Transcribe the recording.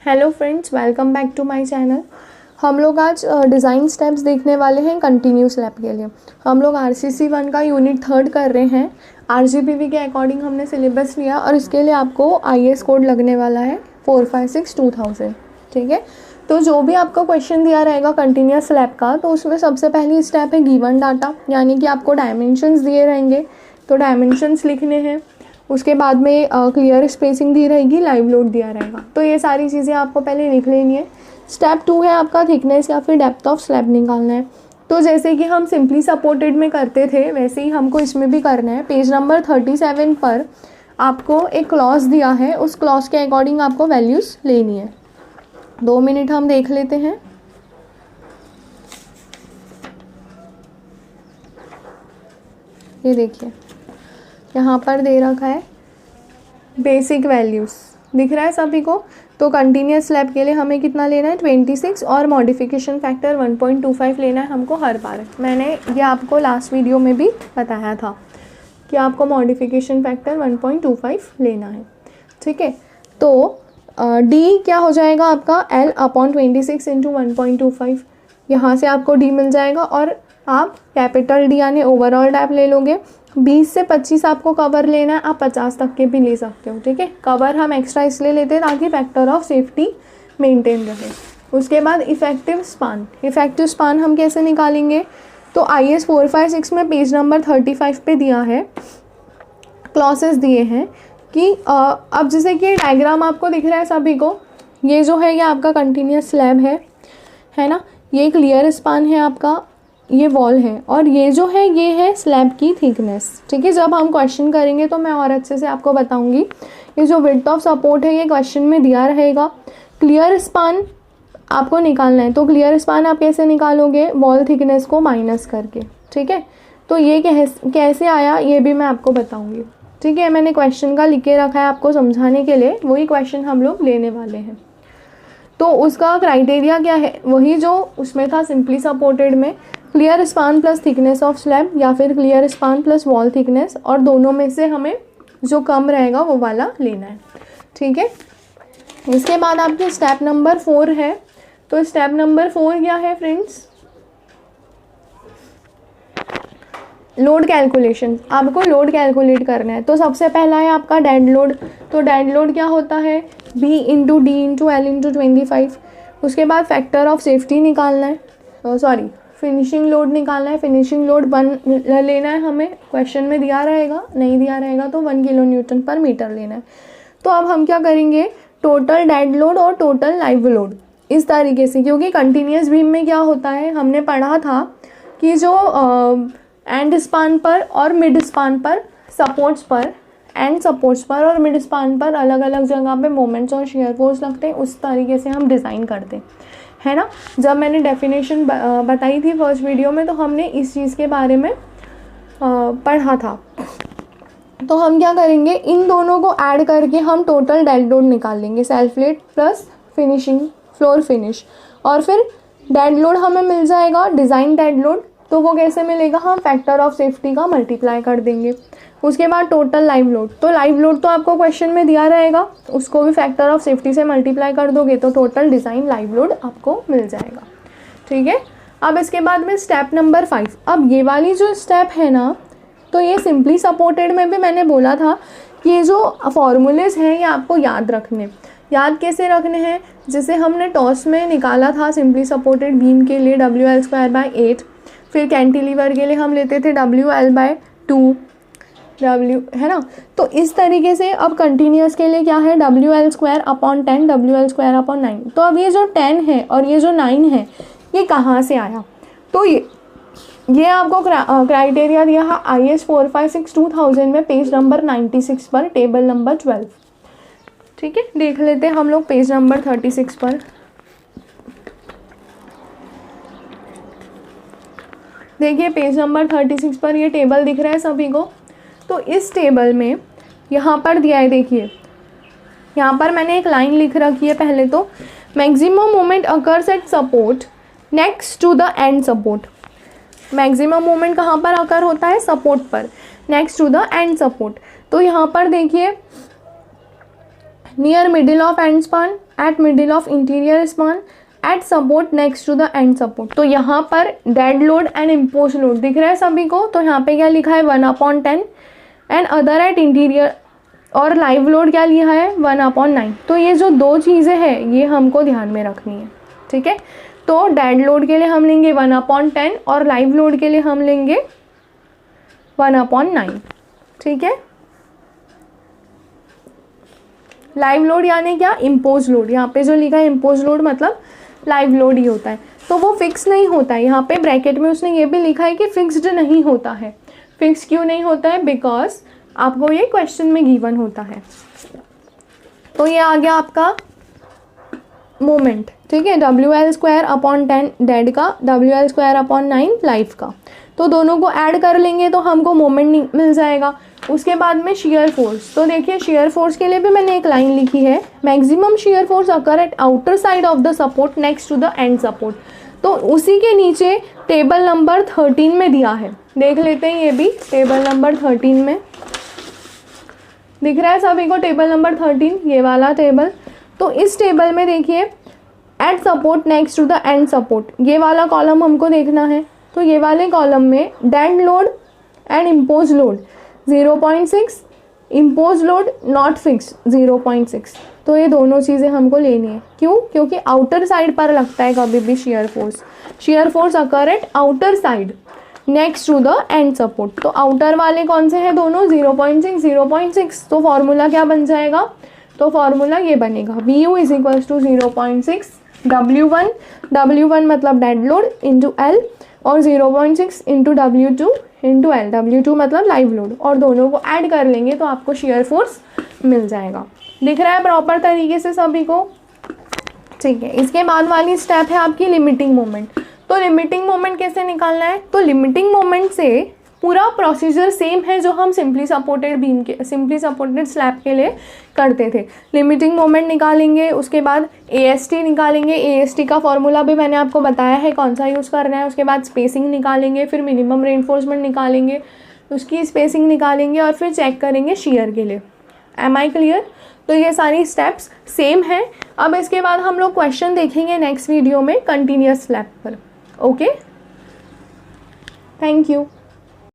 Hello friends, welcome back to my channel. हम लोग आज डिज़ाइन स्टेप्स देखने वाले हैं कंटिन्यूस स्लैब के लिए। हम लोग RCC 1 का यूनिट 3 कर रहे हैं। RGPV के अकॉर्डिंग हमने सिलेबस लिया और इसके लिए आपको IS कोड लगने वाला है 456-2000। ठीक है, तो जो भी आपका क्वेश्चन दिया रहेगा कंटिन्यूस स्लैब का, तो उसमें सबसे पहली स्टेप है गिवन डाटा, यानी कि आपको डायमेंशंस दिए रहेंगे तो डायमेंशंस लिखने हैं। उसके बाद में क्लियर स्पेसिंग दी रहेगी, लाइव लोड दिया रहेगा, तो ये सारी चीज़ें आपको पहले लिख लेनी है। स्टेप 2 है आपका थिकनेस या फिर डेप्थ ऑफ स्लैब निकालना है। तो जैसे कि हम सिंपली सपोर्टेड में करते थे वैसे ही हमको इसमें भी करना है। पेज नंबर 37 पर आपको एक क्लॉज दिया है, उस क्लॉज के अकॉर्डिंग आपको वैल्यूज़ लेनी है। 2 मिनट हम देख लेते हैं। ये देखिए यहाँ पर दे रखा है बेसिक वैल्यूज़, दिख रहा है सभी को। तो कंटिन्यूस स्लैब के लिए हमें कितना लेना है 26 और मॉडिफिकेशन फैक्टर 1.25 लेना है हमको हर बार। मैंने ये आपको लास्ट वीडियो में भी बताया था कि आपको मॉडिफिकेशन फैक्टर 1.25 लेना है। ठीक है, तो डी क्या हो जाएगा आपका L/26 × 1.25। यहाँ से आपको डी मिल जाएगा और आप कैपिटल डी यानी ओवरऑल डैप ले लोगे। 20 से 25 आपको कवर लेना है, आप 50 तक के भी ले सकते हो। ठीक है, कवर हम एक्स्ट्रा इसलिए लेते हैं ताकि फैक्टर ऑफ सेफ्टी मेंटेन रहे। उसके बाद इफेक्टिव स्पान हम कैसे निकालेंगे, तो IS 456 में पेज नंबर 35 पे दिया है, क्लॉसेस दिए हैं कि अब जैसे कि डायग्राम आपको दिख रहा है सभी को, ये जो है ये आपका कंटिन्यूस स्लैब है ना, ये क्लियर स्पान है आपका, ये वॉल है और ये जो है ये है स्लैब की थिकनेस। ठीक है, जब हम क्वेश्चन करेंगे तो मैं और अच्छे से आपको बताऊंगी। ये जो विड्थ ऑफ सपोर्ट है ये क्वेश्चन में दिया रहेगा। क्लियर स्पान आपको निकालना है, तो क्लियर स्पान आप कैसे निकालोगे, वॉल थिकनेस को माइनस करके। ठीक है, तो ये कैसे आया ये भी मैं आपको बताऊँगी। ठीक है, मैंने क्वेश्चन का लिख के रखा है आपको समझाने के लिए, वही क्वेश्चन हम लोग लेने वाले हैं। तो उसका क्राइटेरिया क्या है, वही जो उसमें था सिंपली सपोर्टेड में, clear span plus thickness of slab या फिर clear span plus wall thickness, और दोनों में से हमें जो कम रहेगा वो वाला लेना है। ठीक है, इसके बाद आपके स्टेप नंबर 4 है। तो स्टेप नंबर 4 क्या है फ्रेंड्स, लोड कैलकुलेशन। आपको लोड कैलकुलेट करना है। तो सबसे पहला है आपका डेड लोड। तो डेड लोड क्या होता है, B × D × L × 25। उसके बाद फैक्टर ऑफ सेफ्टी निकालना है, फिनिशिंग लोड निकालना है। फिनिशिंग लोड 1 लेना है हमें, क्वेश्चन में दिया रहेगा, नहीं दिया रहेगा तो 1 kN/m लेना है। तो अब हम क्या करेंगे, टोटल डेड लोड और टोटल लाइव लोड इस तरीके से, क्योंकि कंटिन्यूस बीम में क्या होता है हमने पढ़ा था कि जो एंड स्पान पर और मिड स्पान पर सपोर्ट्स पर, एंड सपोर्ट्स पर और मिड स्पान पर अलग अलग जगह पे मोमेंट्स और शेयर फोर्स लगते हैं, उस तरीके से हम डिज़ाइन करते हैं, है ना। जब मैंने डेफिनेशन बताई थी फर्स्ट वीडियो में तो हमने इस चीज़ के बारे में पढ़ा था। तो हम क्या करेंगे, इन दोनों को ऐड करके हम टोटल डेड लोड निकाल लेंगे, self late plus finishing floor finish, और फिर डेड लोड हमें मिल जाएगा डिज़ाइन डेड लोड। तो वो कैसे मिलेगा, हम फैक्टर ऑफ सेफ्टी का मल्टीप्लाई कर देंगे। उसके बाद टोटल लाइव लोड, तो लाइव लोड तो आपको क्वेश्चन में दिया रहेगा, उसको भी फैक्टर ऑफ सेफ्टी से मल्टीप्लाई कर दोगे तो टोटल डिज़ाइन लाइव लोड आपको मिल जाएगा। ठीक है, अब इसके बाद में स्टेप नंबर 5। अब ये वाली जो स्टेप है ना, तो ये सिंपली सपोर्टेड में भी मैंने बोला था कि ये जो फॉर्मूलेज हैं ये आपको याद रखने। याद कैसे रखने हैं, जैसे हमने टॉस में निकाला था सिंपली सपोर्टेड बीम के लिए WL²/8, फिर कैंटिलीवर के लिए हम लेते थे WL/2 है ना। तो इस तरीके से अब कंटिन्यूस के लिए क्या है WL²/10 WL²/9। तो अब ये जो 10 है और ये जो 9 है ये कहाँ से आया, तो ये आपको क्राइटेरिया दिया है IS 456-2000 में पेज नंबर 96 पर टेबल नंबर 12। ठीक है, देख लेते हैं हम लोग पेज नंबर 36 पर। देखिए पेज नंबर 36 पर ये टेबल दिख रहा है सभी को। तो इस टेबल में यहाँ पर दिया है, देखिए यहाँ पर मैंने एक लाइन लिख रखी है पहले तो, maximum moment occurs at support next to the end support. Maximum moment कहाँ पर अकर होता है, सपोर्ट पर, next to the end support. तो यहाँ पर देखिए near middle of end span at middle of interior span at support next to the end support. तो यहाँ पर dead load and impose load दिख रहा है सभी को। तो यहाँ पे क्या लिखा है 1/10 एंड अदर एट इंटीरियर, और लाइव लोड क्या लिखा है 1/9। तो ये जो दो चीज़ें हैं ये हमको ध्यान में रखनी है, ठीक है। तो डेड लोड के लिए हम लेंगे 1/10 और लाइव लोड के लिए हम लेंगे 1/9, ठीक है। लाइव लोड यानी क्या, इम्पोज लोड। यहाँ पे जो लिखा है इम्पोज लोड मतलब लाइव लोड ही होता है। तो वो फिक्स नहीं होता है, यहाँ पे ब्रैकेट में उसने ये भी लिखा है कि फिक्स्ड नहीं होता है। फिक्स क्यों नहीं होता है, बिकॉज आपको ये क्वेश्चन में गिवन होता है। तो ये आ गया आपका मोमेंट, ठीक है। WL²/10 डेड का, WL²/9 लाइफ का। तो दोनों को ऐड कर लेंगे तो हमको मोमेंट मिल जाएगा। उसके बाद में शेयर फोर्स। तो देखिए शेयर फोर्स के लिए भी मैंने एक लाइन लिखी है, maximum shear force occur at outer side of the support next to the end support. तो उसी के नीचे टेबल नंबर 13 में दिया है, देख लेते हैं। ये भी टेबल नंबर 13 में दिख रहा है सभी को, टेबल नंबर 13 ये वाला टेबल। तो इस टेबल में देखिए at support next to the end support, ये वाला कॉलम हमको देखना है। तो ये वाले कॉलम में dead load and impose load 0.6, impose load not fix 0.6। तो ये दोनों चीज़ें हमको लेनी है। क्यों, क्योंकि आउटर साइड पर लगता है कभी भी shear force. Shear force occur at outer side next to the end support. तो आउटर वाले कौन से हैं दोनों, 0.6 0.6। तो फॉर्मूला क्या बन जाएगा, तो फॉर्मूला ये बनेगा VU = 0.6 W1 मतलब डेड लोड इंटू L और 0.6 into W2 into L, W2 मतलब लाइव लोड, और दोनों को ऐड कर लेंगे तो आपको शेयर फोर्स मिल जाएगा। दिख रहा है प्रॉपर तरीके से सभी को, ठीक है। इसके बाद वाली स्टेप है आपकी लिमिटिंग मोमेंट। तो लिमिटिंग मोमेंट कैसे निकालना है, तो लिमिटिंग मोमेंट से पूरा प्रोसीजर सेम है जो हम सिंपली सपोर्टेड स्लैब के लिए करते थे। लिमिटिंग मोमेंट निकालेंगे, उसके बाद AST निकालेंगे। AST का फॉर्मूला भी मैंने आपको बताया है कौन सा यूज़ करना है। उसके बाद स्पेसिंग निकालेंगे, फिर मिनिमम रेनफोर्समेंट निकालेंगे, उसकी स्पेसिंग निकालेंगे और फिर चेक करेंगे शेयर के लिए। Am I clear. तो ये सारी स्टेप्स सेम है। अब इसके बाद हम लोग क्वेश्चन देखेंगे नेक्स्ट वीडियो में कंटिन्यूअस स्लैब पर। Okay, thank you.